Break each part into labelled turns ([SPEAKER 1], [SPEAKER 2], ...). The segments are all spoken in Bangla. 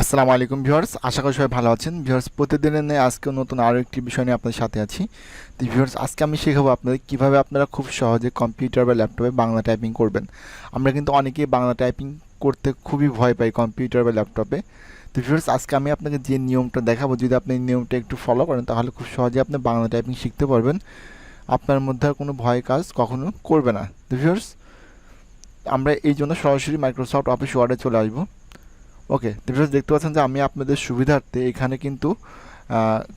[SPEAKER 1] আসসালামু আলাইকুম ভিউয়ার্স, আশা করি সবাই ভালো আছেন। ভিউয়ার্স, প্রতিদিনের ন্যায় আজকেও নতুন আরও একটি বিষয় নিয়ে আপনাদের সাথে আছি। তো ভিউয়ার্স, আজকে আমি শেখাবো আপনাদের কীভাবে আপনারা খুব সহজে কম্পিউটার বা ল্যাপটপে বাংলা টাইপিং করবেন। আমরা কিন্তু অনেকেই বাংলা টাইপিং করতে খুবই ভয় পাই কম্পিউটার বা ল্যাপটপে। তো ভিউয়ার্স, আজকে আমি আপনাকে যে নিয়মটা দেখাবো, যদি আপনি এই নিয়মটা একটু ফলো করেন তাহলে খুব সহজে আপনি বাংলা টাইপিং শিখতে পারবেন। আপনার মধ্যে আর কোনো ভয় কাজ কখনো করবে না। তো ভিউয়ার্স, আমরা এই জন্য সরাসরি মাইক্রোসফট অফিস ওয়ার্ডে চলে আসবো। ওকে, ভিউয়ার্স, দেখতে পাচ্ছেন যে আমি আপনাদের সুবিধার্থে এখানে কিন্তু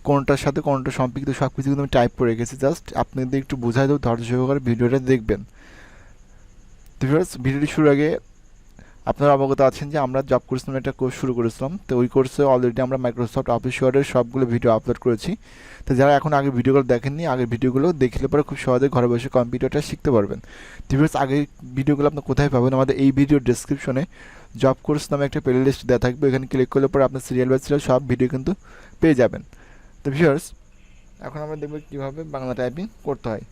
[SPEAKER 1] কোনটার সাথে কোনটা সম্পর্কিত সব কিছু কিন্তু আমি টাইপ করে রেখেছি। জাস্ট আপনাদের একটু বোঝাই দেবো, ধৈর্য সহকারে ভিডিওটা দেখবেন। তো ভিউয়ার্স, ভিডিওটি শুরুর আগে আপনারা অবগত আছেন যে আমরা জব কোর্স নামে একটা কোর্স শুরু করেছিলাম। তো ওই কোর্সে অলরেডি আমরা মাইক্রোসফট অফিস ওয়ার্ডের সবগুলো ভিডিও আপলোড করেছি। তো যারা এখন আগের ভিডিওগুলো দেখেননি, আগের ভিডিওগুলো দেখলে পরে খুব সহজে ঘরে বসে কম্পিউটারটা শিখতে পারবেন। তো ভিউয়ার্স, আগের ভিডিওগুলো আপনি কোথায় পাবেন? আমাদের এই ভিডিওর ডেসক্রিপশনে জব কোর্স নামে একটা প্লে লিস্ট দেওয়া থাকবে। এখানে ক্লিক করলে পরে আপনার সিরিয়াল বাই সিরিয়াল সব ভিডিও কিন্তু পেয়ে যাবেন। তো ভিউয়ার্স, এখন আমরা দেখব কীভাবে বাংলা টাইপিং করতে হয়।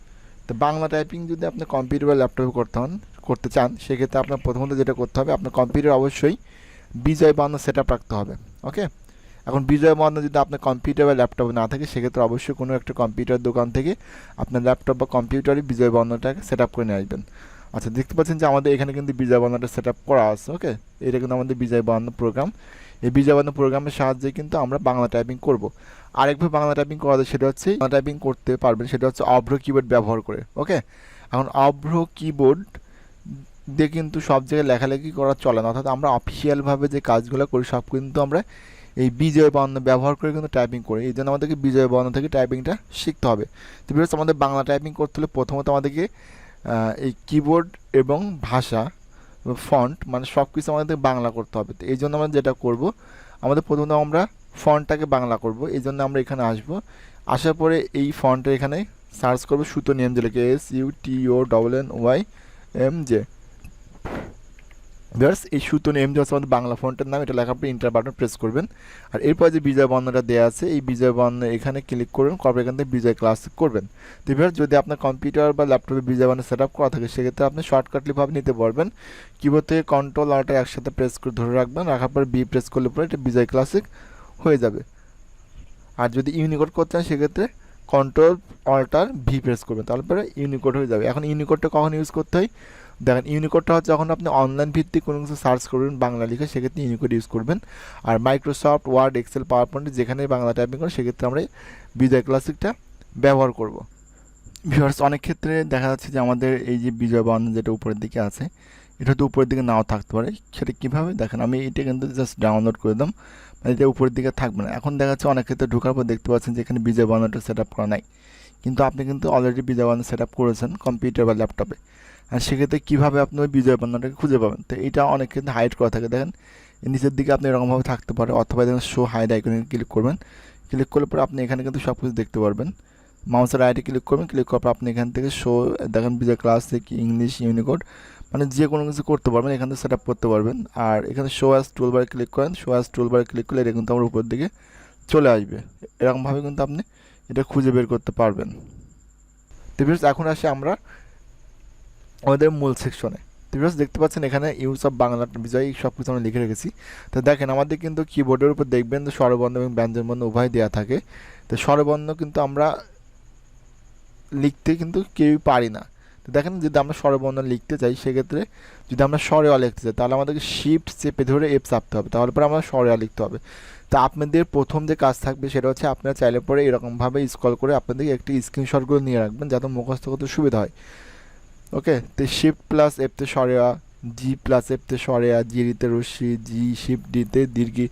[SPEAKER 1] তো বাংলা টাইপিং যদি আপনি কম্পিউটার বা ল্যাপটপে করতে চান, সেক্ষেত্রে আপনার প্রথমত যেটা করতে হবে, আপনার কম্পিউটার অবশ্যই বিজয় বান্ন সেট আপ রাখতে হবে। ওকে, এখন বিজয় বান্ন যদি আপনার কম্পিউটার বা ল্যাপটপে না থাকে, সেক্ষেত্রে অবশ্যই কোনো একটা কম্পিউটার দোকান থেকে আপনার ল্যাপটপ বা কম্পিউটারে বিজয় বান্নটাকে সেট আপ করে নিয়ে আসবেন। আচ্ছা, দেখতে পাচ্ছেন যে আমাদের এখানে কিন্তু বিজয় বান্নটা সেট আপ করা আছে। ওকে, এটা কিন্তু আমাদের বিজয় বান্ন প্রোগ্রাম। এই বিজয় বান্ন প্রোগ্রামের সাহায্যে কিন্তু আমরা বাংলা টাইপিং করব। আরেকভাবে বাংলা টাইপিং করা যায়, সেটা হচ্ছে বাংলা টাইপিং করতে পারবেন, সেটা হচ্ছে অভ্র কিবোর্ড ব্যবহার করে। ওকে, এখন অভ্র কিবোর্ড দিয়ে কিন্তু সব জায়গায় লেখালেখি করা চলে না, অর্থাৎ আমরা অফিসিয়ালভাবে যে কাজগুলো করি সব কিন্তু আমরা এই বিজয় বর্ণ ব্যবহার করে কিন্তু টাইপিং করি। এই জন্য আমাদেরকে বিজয় বর্ণ থেকে টাইপিংটা শিখতে হবে। তো বিকজ আমাদের বাংলা টাইপিং করতে হলে প্রথমত আমাদেরকে এই কিবোর্ড এবং ভাষা, ফন্ট, মানে সব কিছু আমাদের বাংলা করতে হবে। তো এই জন্য আমরা যেটা করব, আমাদের প্রথমত আমরা ফন্টটাকে বাংলা করব। এই জন্য আমরা এখানে আসব, আসার পরে এই ফন্টে এখানে সার্চ করবো সুতো নিয়ম, যে লিখে SUTONYMJ। ভিউয়ার্স, এই সুতো নেম যে হচ্ছে আমাদের বাংলা ফন্টের নাম, এটা লেখার পরে ইন্টার বাটন প্রেস করবেন। আর এরপর যে বিজয় বর্ণটা দেওয়া আছে, এই বিজয় বর্ণ এখানে ক্লিক করবেন, করার এখান থেকে বিজয় ক্লাসিক করবেন। তো ভিউয়ার্স, যদি আপনার কম্পিউটার বা ল্যাপটপে বিজয় বর্ণ সেট আপ করা থাকে, সেক্ষেত্রে আপনি শর্টকাটলিভাবে নিতে পারবেন। কিবোর্ড থেকে কন্ট্রোল আলটা একসাথে প্রেস করে ধরে রাখবেন, রাখার পর বি প্রেস করলে পরে এটা বিজয় ক্লাসিক হয়ে যাবে। আর যদি ইউনিকোড করতে চান, সেক্ষেত্রে কন্ট্রোল অল্টার ভি প্রেস করবেন, তারপরে ইউনিকোড হয়ে যাবে। এখন ইউনিকোডটা কখন ইউজ করতে হয় দেখেন, ইউনিকোডটা হচ্ছে যখন আপনি অনলাইন ভিত্তিক কোনো কিছু সার্চ করবেন বাংলা লিখে, সেক্ষেত্রে ইউনিকোড ইউজ করবেন। আর মাইক্রোসফট ওয়ার্ড, এক্সেল, পাওয়ার পয়েন্টে যেখানে বাংলা টাইপিং করেন, সেক্ষেত্রে আমরা বিজয় ক্লাসিকটা ব্যবহার করব। ভিউয়ার্স, অনেক ক্ষেত্রে দেখা যাচ্ছে যে আমাদের এই যে বিজয় বান্ন যেটা উপরের দিকে আছে, এটা তো উপরের দিকে নাও থাকতে পারে। সেটা কীভাবে দেখেন, আমি এটা কিন্তু জাস্ট ডাউনলোড করে দিলাম, মানে এটা উপরের দিকে থাকবে না। এখন দেখা যাচ্ছে অনেক ক্ষেত্রে ঢোকার পর দেখতে পাচ্ছেন যে এখানে বিজয় বান্নটা সেট আপ করা নাই, কিন্তু আপনি কিন্তু অলরেডি বিজয় বান্ন সেট আপ করেছেন কম্পিউটার বা ল্যাপটপে। আর সেক্ষেত্রে কীভাবে আপনি ওই বিজয় বান্নটাকে খুঁজে পাবেন? তো এটা অনেক ক্ষেত্রে হাইড করা থাকে, দেখেন নিচের দিকে আপনি এরকমভাবে থাকতে পারে, অথবা দেখেন শো হাইড আইকনে ক্লিক করবেন। ক্লিক করলে পরে আপনি এখানে কিন্তু সব কিছু দেখতে পারবেন। মাউসের রাইটে ক্লিক করবেন, ক্লিক করার পর আপনি এখান থেকে শো দেখেন বিজয় ক্লাসিক, ইংলিশ, ইউনিকোড, মানে যে কোনো কিছু করতে পারবেন, এখান থেকে সেট আপ করতে পারবেন। আর এখানে শো অ্যাজ টুলবারে ক্লিক করেন, শো অ্যাজ টুলবারে ক্লিক করলে এটা কিন্তু আমার উপর দিকে চলে আসবে। এরকমভাবে কিন্তু আপনি এটা খুঁজে বের করতে পারবেন। তো ভিউয়ার্স, এখন আসি আমরা আমাদের মূল সেকশনে। তো ভিউয়ার্স, দেখতে পাচ্ছেন এখানে ইউজ অফ বাংলা বিজয় সব কিছু আমরা লিখে রেখেছি। তো দেখেন, আমাদের কিন্তু কিবোর্ডের উপর দেখবেন যে স্বরবর্ণ এবং ব্যঞ্জনবর্ণ উভয় দেওয়া থাকে। তো স্বরবর্ণ কিন্তু আমরা লিখতে কিন্তু কেউই পারি না। তো দেখেন, যদি আমরা স্বরবর্ণ লিখতে চাই, সেক্ষেত্রে যদি আমরা স্বরে অ লিখতে চাই, তাহলে আমাদেরকে শিফট চেপে ধরে এফ চাপতে হবে, তাহলে পরে আমরা স্বরে অ লিখতে হবে। তো আপনাদের প্রথম যে কাজ থাকবে, সেটা হচ্ছে আপনারা চাইলে পরে এরকমভাবে স্ক্রল করে আপনাদের একটি স্ক্রিনশটগুলো নিয়ে রাখবেন, যাতে মুখস্থ করতে সুবিধা হয়। ওকে, তো শিফট প্লাস এফতে সরেয়া, জি প্লাস এফতে সরেয়া, জিরিতে রশ্মি, জি শিফট ডিতে দীর্ঘি।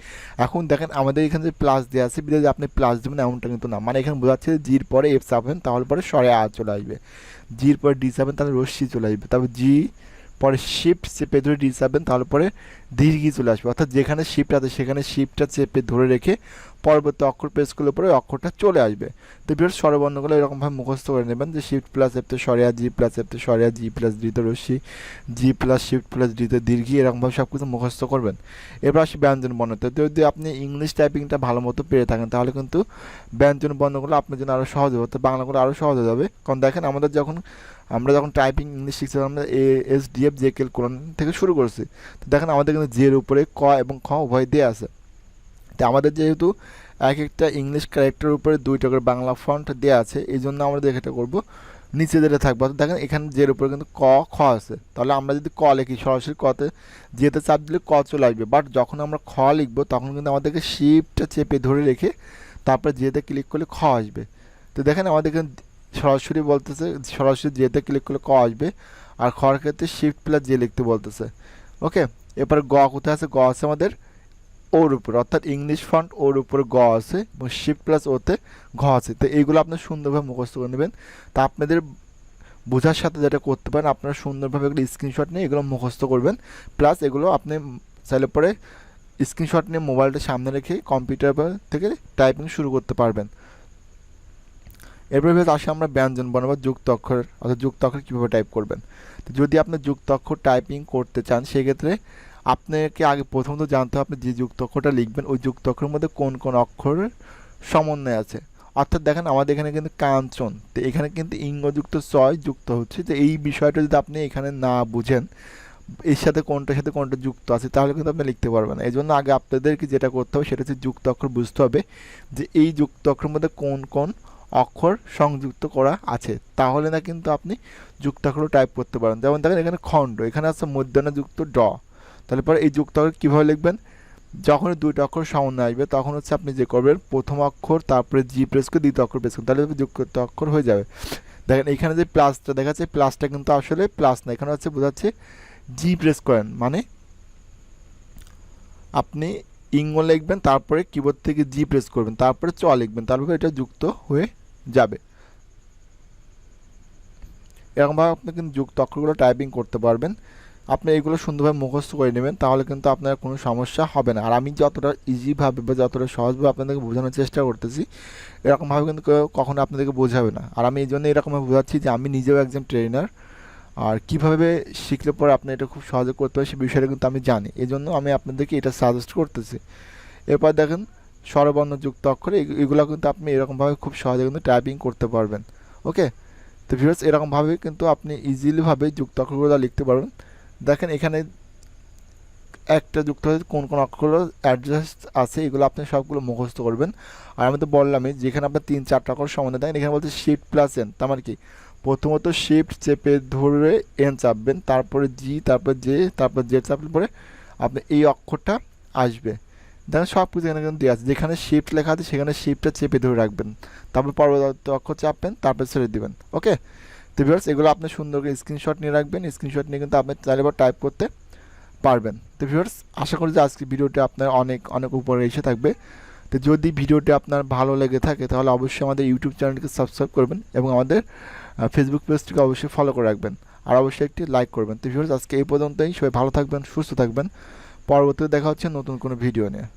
[SPEAKER 1] এখন দেখেন আমাদের এখানে যে প্লাস দেওয়া আছে, বিধে আপনি প্লাস দেবেন এমনটা কিন্তু না, মানে এখানে বোঝাচ্ছে জির পরে এফ চাপবেন, তাহলে পরে সরেয়া চলে আসবে। জির পরে ডি চাপবেন, তাহলে রশ্মি চলে আসবে। তারপর জি পরে শিফট চেপে ধরে ডি চাপবেন, তাহলে পরে দীর্ঘি চলে আসবে। অর্থাৎ যেখানে শিফট আছে সেখানে শিফটটা চেপে ধরে রেখে পরবর্তী অক্ষর প্রেস করলে পরে অক্ষরটা চলে আসবে। তো বিরাট স্বরবর্ণগুলো এরকমভাবে মুখস্থ করে নেবেন, যে শিফট প্লাস এফতে সরেয়া, জি প্লাস এফতে সরেয়া, জি প্লাস ডিতে রশ্মি, জি প্লাস শিফট প্লাস ডিতে দীর্ঘি, এরকমভাবে সব কিছু মুখস্থ করবেন। এরপর আসি ব্যঞ্জন বর্ণতে। যদি আপনি ইংলিশ টাইপিংটা ভালো মতো পেরে থাকেন, তাহলে কিন্তু ব্যঞ্জন বর্ণগুলো আপনার জন্য আরও সহজ হবে, তো বাংলাগুলো আরও সহজ হয়ে যাবে। কারণ দেখেন, আমরা যখন টাইপিং ইংলিশ শিখছিলাম, আমরা ASDF জেকেল কোরআন থেকে শুরু করছি। তো দেখেন, আমাদের কিন্তু জের উপরে ক এবং খ উভয় দিয়ে আছে। তো আমাদের যেহেতু এক একটা ইংলিশ ক্যারেক্টারের উপরে 2টা করে বাংলা ফন্ট দেওয়া আছে, এই জন্য আমরা যেটা করব নিচে যেটা থাকবে, অর্থাৎ দেখেন এখানে জের উপরে কিন্তু ক খ আছে, তাহলে আমরা যদি ক লিখি সরাসরি কতে যেতে চাপ দিলে ক চলে আসবে, বাট যখন আমরা খ লিখবো তখন কিন্তু আমাদেরকে শিফটটা চেপে ধরে রেখে তারপরে যেতে ক্লিক করলে খ আসবে। তো দেখেন আমাদের এখানে সরাসরি বলতেছে সরাসরি যেতে ক্লিক করলে ক আসবে, আর খর ক্ষেত্রে শিফট প্লাস যে লিখতে বলতেছে। ওকে, এরপরে গ কোথায় আছে? গ আছে আমাদের ওর উপরে, অর্থাৎ ইংলিশ ফন্ট ওর উপরে গ আছে এবং শিফট প্লাস ওতে ঘ আছে। তো এইগুলো আপনার সুন্দরভাবে মুখস্থ করে নেবেন। তা আপনাদের বোঝার সাথে যেটা করতে পারেন, আপনারা সুন্দরভাবে এগুলো স্ক্রিনশট নিয়ে এগুলো মুখস্থ করবেন, প্লাস এগুলো আপনি চাইলে পরে স্ক্রিনশট নিয়ে মোবাইলটা সামনে রেখে কম্পিউটার থেকে টাইপিং শুরু করতে পারবেন। এরপরে আসে আমরা ব্যঞ্জন বর্ণ বা যুক্ত অক্ষর, অর্থাৎ যুক্ত অক্ষর কীভাবে টাইপ করবেন। তো যদি আপনি যুক্ত অক্ষর টাইপিং করতে চান সেক্ষেত্রে আপনাকে আগে প্রথমত জানতে হবে আপনি যে যুক্ত অক্ষরটা লিখবেন ওই যুক্ত অক্ষরের মধ্যে কোন কোন অক্ষরের সমন্বয় আছে। অর্থাৎ দেখেন আমাদের এখানে কিন্তু কাঞ্চন, তো এখানে কিন্তু ইঙ্গযুক্ত ছয় যুক্ত হচ্ছে। তো এই বিষয়টা যদি আপনি এখানে না বুঝেন এর সাথে কোনটা যুক্ত আছে তাহলে কিন্তু আপনি লিখতে পারবেন না। এই জন্য আগে আপনাদেরকে যেটা করতে হবে সেটা হচ্ছে যুক্ত অক্ষর বুঝতে হবে যে এই যুক্ত অক্ষরের মধ্যে কোন কোন অক্ষর সংযুক্ত করা আছে, তাহলে না কিন্তু আপনি যুক্ত অক্ষর টাইপ করতে পারেন। যেমন দেখেন এখানে খণ্ড, এখানে আছে মধ্যাহ্ন যুক্ত ড, তাহলে পরে এই যুক্ত অক্ষর কীভাবে লিখবেন? যখন 2টা অক্ষর সামনে আসবে তখন হচ্ছে আপনি যে করবেন প্রথম অক্ষর তারপরে জি প্রেস করে দ্বিতীয় অক্ষর প্রেস করুন, তাহলে যুক্ত অক্ষর হয়ে যাবে। দেখেন এখানে যে প্লাসটা দেখাচ্ছে প্লাসটা কিন্তু আসলে প্লাস না, এখানে হচ্ছে বোঝাচ্ছে জি প্রেস করেন, মানে আপনি ইঙ্গ লিখবেন তারপরে কিবোর্ড থেকে জি প্রেস করবেন তারপরে চ লিখবেন, তারপরে এটা যুক্ত হয়ে যাবে। এরকমভাবে আপনি কিন্তু যুক্ত অক্ষরগুলো টাইপিং করতে পারবেন। আপনি এগুলো সুন্দরভাবে মুখস্থ করে নেবেন, তাহলে কিন্তু আপনার কোনো সমস্যা হবে না। আর আমি যতটা ইজিভাবে বা যতটা সহজভাবে আপনাদেরকে বোঝানোর চেষ্টা করতেছি এরকমভাবে কিন্তু কখনো আপনাদেরকে বোঝাবে না। আর আমি এই জন্য এরকমভাবে বোঝাচ্ছি যে আমি নিজেও একজন ট্রেনার, আর কীভাবে শিখলে পরে আপনি এটা খুব সহজে করতে পারেন সে বিষয়টা কিন্তু আমি জানি, এই জন্য আমি আপনাদেরকে এটা সাজেস্ট করতেছি। এরপর দেখেন স্বরবর্ণ যুক্ত অক্ষর, এগুলো কিন্তু আপনি এরকমভাবে খুব সহজে কিন্তু টাইপিং করতে পারবেন। ওকে, তো ভিউয়ার্স এরকমভাবে কিন্তু আপনি ইজিলিভাবে যুক্ত অক্ষরগুলো লিখতে পারবেন। দেখেন এখানে একটা যুক্ত হয়ে কোন কোন অক্ষরগুলো অ্যাডজাস্ট আছে এগুলো আপনি সবগুলো মুখস্থ করবেন। আর আমি তো বললামই যেখানে আপনার 3-4টা অক্ষর সমানে দেখেন এখানে বলছে শিফট প্লাস এন, তার মানে কি প্রথমত শিফট চেপে ধরে এন চাপবেন, তারপরে জি, তারপর জে, তারপর জে চাপলে পরে আপনি এই অক্ষরটা আসবে। দেখেন সব কিছু এখানে কিন্তু দেওয়া আছে, যেখানে শিফট লেখা আছে সেখানে শিফটটা চেপে ধরে রাখবেন, তারপর পরবর্তী অক্ষর চাপবেন, তারপর ছেড়ে দিবেন। ওকে, তো ভিউয়ার্স এগুলো আপনি সুন্দর করে স্ক্রিনশট নিয়ে রাখবেন, স্ক্রিনশট নিয়ে কিন্তু আপনি চাইলে টাইপ করতে পারবেন। তো ভিউয়ার্স আশা করি যে আজকে ভিডিওটি আপনার অনেক অনেক উপরে এসে থাকবে। তো যদি ভিডিওটি আপনার ভালো লেগে থাকে তাহলে অবশ্যই আমাদের ইউটিউব চ্যানেলটিকে সাবস্ক্রাইব করবেন এবং আমাদের ফেসবুক পেজটিকে অবশ্যই ফলো করে রাখবেন, আর অবশ্যই একটি লাইক করবেন। তো ভিউয়ার্স আজকে এই পর্যন্তই, সবাই ভালো থাকবেন, সুস্থ থাকবেন, পরবর্তীতে দেখা হচ্ছে নতুন কোনো ভিডিও নিয়ে।